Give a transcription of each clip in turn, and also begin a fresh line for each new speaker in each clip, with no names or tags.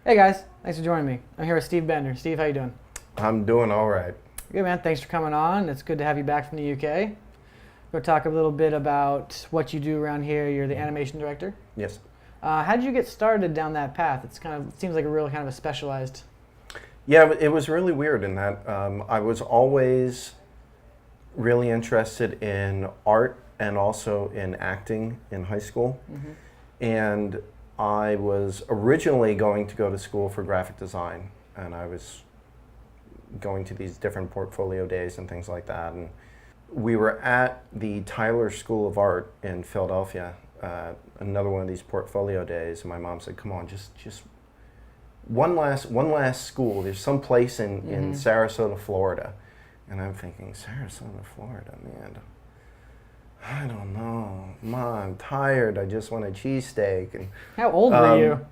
Hey guys, thanks for joining me. I'm here with Steve Bender. Steve, how you doing?
I'm doing all right.
Good, man. Thanks for coming on. It's good to have you back from the UK. We'll talk a little bit about what you do around here. You're the animation director.
Yes.
How did you get started down that path? It seems like a real kind of a specialized.
Yeah, it was really weird in that I was always really interested in art and also in acting in high school.
Mm-hmm.
And I was originally going to go to school for graphic design, and I was going to these different portfolio days and things like that. And we were at the Tyler School of Art in Philadelphia, another one of these portfolio days, and my mom said, "Come on, just one last school. There's some place in Sarasota, Florida." And I'm thinking, Sarasota, Florida, man. I don't know. Mom, I'm tired. I just want a cheesesteak. And
How old were you?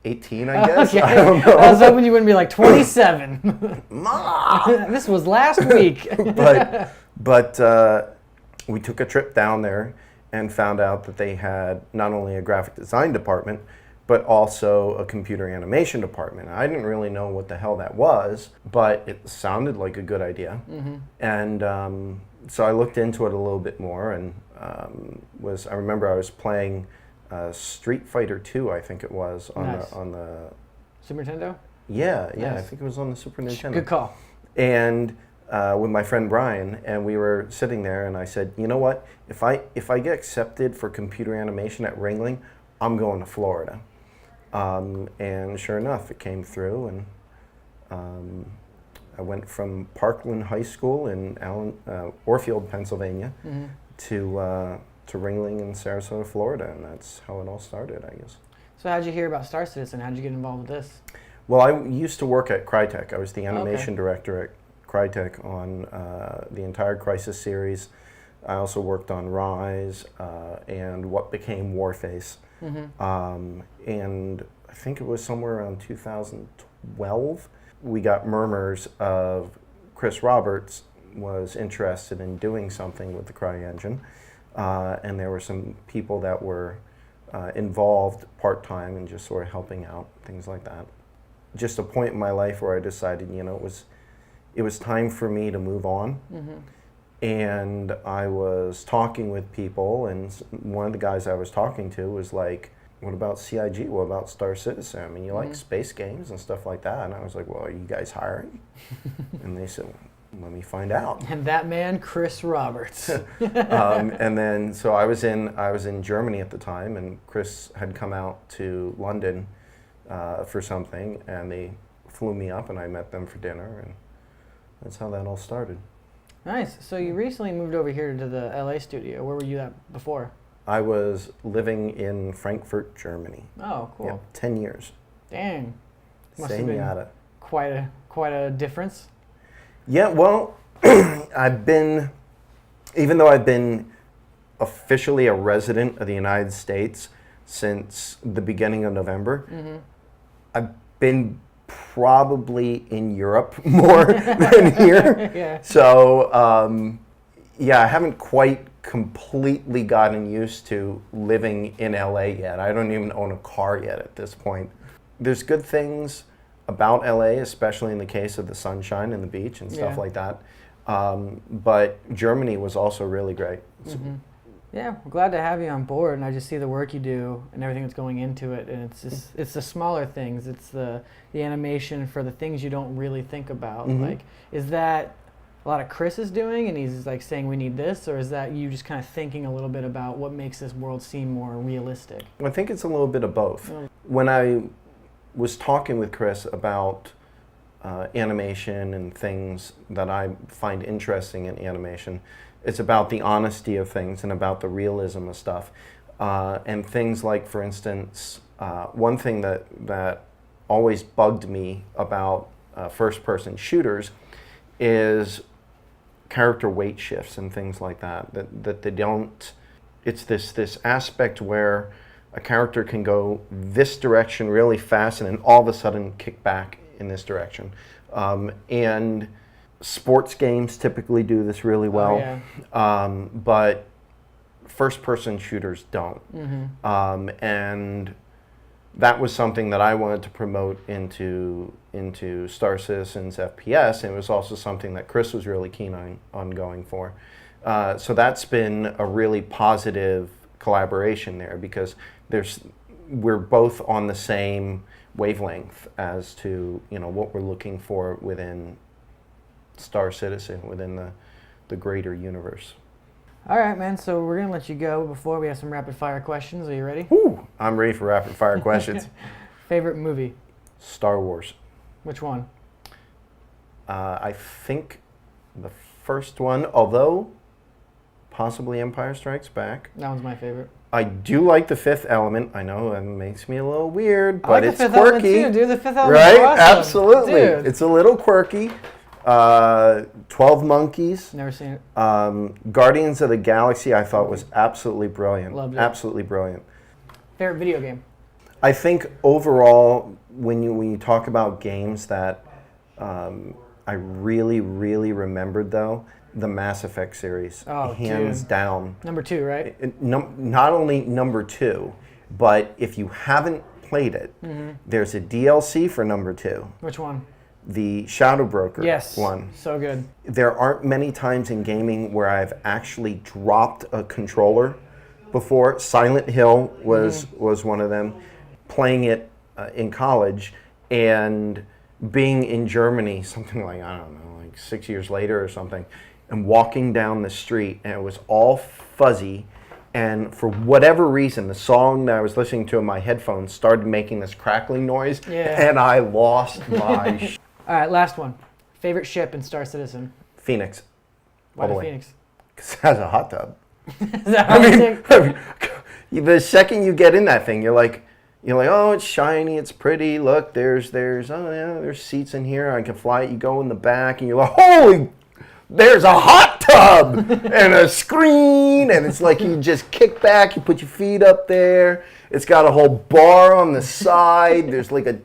18, I guess.
Okay.
I don't know.
I was hoping you wouldn't be like 27.
Mom!
This was last week.
but we took a trip down there and found out that they had not only a graphic design department, but also a computer animation department. I didn't really know what the hell that was, but it sounded like a good idea.
Mm-hmm.
And so I looked into it a little bit more, and I remember I was playing Street Fighter 2, I think it was, on the
Super Nintendo?
Yeah,
Nice.
I think it was on the Super Nintendo.
Good call.
And with my friend Brian, and we were sitting there, and I said, you know what? If I get accepted for computer animation at Ringling, I'm going to Florida. And sure enough, it came through, and I went from Parkland High School in Orfield, Pennsylvania,
Mm-hmm.
to Ringling in Sarasota, Florida, and that's how it all started, I guess.
So how'd you hear about Star Citizen? How'd you get involved with this?
Well, I used to work at Crytek. I was the animation
Okay.
director at Crytek on the entire Crisis series. I also worked on Rise and what became Warface.
Mm-hmm.
And I think it was somewhere around 2012, we got murmurs of Chris Roberts was interested in doing something with the CryEngine. And there were some people that were involved part-time and just sort of helping out, things like that. Just a point in my life where I decided, it was time for me to move on.
Mm-hmm.
And I was talking with people, and one of the guys I was talking to was like, what about CIG? What about Star Citizen? I mean, you like space games and stuff like that. And I was like, well, are you guys hiring? And they said, let me find out.
And that man, Chris Roberts.
And then, so I was in Germany at the time, and Chris had come out to London for something, and they flew me up, and I met them for dinner, and that's how that all started.
Nice. So you recently moved over here to the LA studio. Where were you at before?
I was living in Frankfurt, Germany.
Oh, cool.
Yeah, 10 years.
Dang. Must have been
Senada.
quite a difference.
Yeah, well, even though I've been officially a resident of the United States since the beginning of November, I've been probably in Europe more than here.
Yeah.
So, I haven't quite completely gotten used to living in LA yet. I don't even own a car yet at this point. There's good things about LA, especially in the case of the sunshine and the beach and stuff like that. But Germany was also really great.
Mm-hmm. Yeah, we're glad to have you on board, and I just see the work you do and everything that's going into it, and it's the smaller things. It's the animation for the things you don't really think about.
Mm-hmm.
Like, is that a lot of Chris is doing, and he's like saying we need this, or is that you just kind of thinking a little bit about what makes this world seem more realistic?
I think it's a little bit of both.
Yeah.
When I was talking with Chris about animation and things that I find interesting in animation, it's about the honesty of things and about the realism of stuff. And things like, for instance, one thing that always bugged me about first-person shooters is character weight shifts and things like that. That they don't. It's this aspect where a character can go this direction really fast and then all of a sudden kick back in this direction. And sports games typically do this really well.
Oh, yeah.
But first-person shooters don't.
Mm-hmm.
And that was something that I wanted to promote into Star Citizen's FPS, and it was also something that Chris was really keen on going for. So that's been a really positive collaboration there, because we're both on the same wavelength as to what we're looking for within Star Citizen, within the greater universe.
All right, man. So we're gonna let you go before we have some rapid fire questions. Are you ready?
Woo! I'm ready for rapid fire questions.
Favorite movie?
Star Wars.
Which one?
I think the first one, although possibly Empire Strikes Back.
That one's my favorite.
I do like The Fifth Element. I know it makes me a little weird, but
I like
it's
the Fifth
quirky.
Element too, dude. The Fifth Element
Right?
is awesome.
Absolutely.
Dude.
It's a little quirky. 12 Monkeys.
Never seen it.
Guardians of the Galaxy I thought was absolutely brilliant.
Loved it.
Absolutely brilliant.
Favorite video game?
I think overall, when you talk about games that I really, really remembered, though, the Mass Effect series, hands down.
Number 2, right?
Not only number 2, but if you haven't played it, there's a DLC for number 2.
Which one?
The Shadow Broker one.
So good.
There aren't many times in gaming where I've actually dropped a controller before. Silent Hill was one of them. Playing it in college and being in Germany, something like, I don't know, like 6 years later or something, and walking down the street, and it was all fuzzy, and for whatever reason, the song that I was listening to in my headphones started making this crackling noise, and I lost my
All right, last one. Favorite ship in Star Citizen?
Phoenix.
Why the Phoenix?
Because it has a hot tub.
Is that how you think?
The second you get in that thing, you're like, oh, it's shiny, it's pretty. Look, there's seats in here. I can fly it. You go in the back, and you're like, holy, there's a hot tub and a screen, and it's like you just kick back, you put your feet up there. It's got a whole bar on the side. There's like a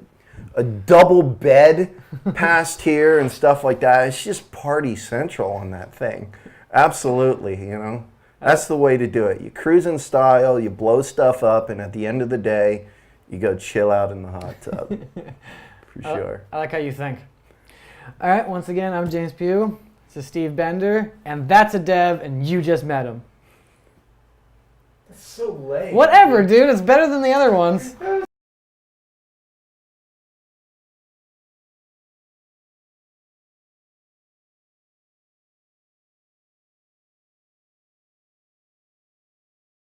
double bed past here and stuff like that. It's just party central on that thing. Absolutely, That's the way to do it. You cruise in style, you blow stuff up, and at the end of the day, you go chill out in the hot tub. For sure.
I like how you think. All right, once again, I'm James Pugh. This is Steve Bender, and that's a dev, and you just met him.
That's so lame.
Whatever, dude. It's better than the other ones.